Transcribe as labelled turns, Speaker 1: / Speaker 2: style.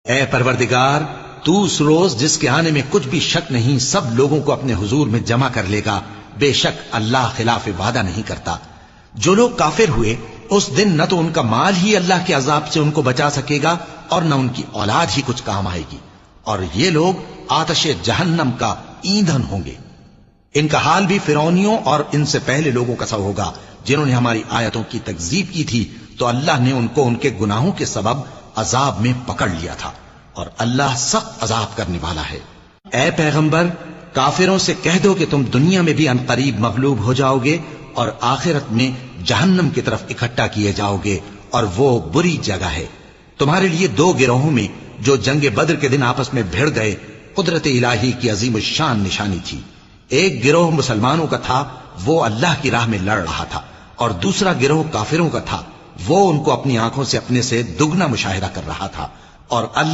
Speaker 1: اے پروردگار، تو اس روز جس کے آنے میں کچھ بھی شک نہیں سب لوگوں کو اپنے حضور میں جمع کر لے گا، بے شک اللہ خلاف وعدہ نہیں کرتا۔ جو لوگ کافر ہوئے اس دن نہ تو ان کا مال ہی اللہ کے عذاب سے ان کو بچا سکے گا اور نہ ان کی اولاد ہی کچھ کام آئے گی، اور یہ لوگ آتش جہنم کا ایندھن ہوں گے۔ ان کا حال بھی فرعونیوں اور ان سے پہلے لوگوں کا سا ہوگا جنہوں نے ہماری آیتوں کی تکذیب کی تھی، تو اللہ نے ان کو ان کے گناہوں کے سبب عذاب میں پکڑ لیا تھا، اور اللہ سخت عذاب کرنے والا ہے۔ اے پیغمبر، کافروں سے کہہ دو کہ تم دنیا میں بھی عنقریب مغلوب ہو جاؤ گے اور آخرت میں جہنم کی طرف اکٹھا کیے جاؤ گے، اور وہ بری جگہ ہے۔ تمہارے لیے دو گروہوں میں جو جنگ بدر کے دن آپس میں بھڑ گئے قدرت الہی کی عظیم الشان نشانی تھی۔ ایک گروہ مسلمانوں کا تھا، وہ اللہ کی راہ میں لڑ رہا تھا، اور دوسرا گروہ کافروں کا تھا، وہ ان کو اپنی آنکھوں سے اپنے سے دگنا مشاہدہ کر رہا تھا، اور اللہ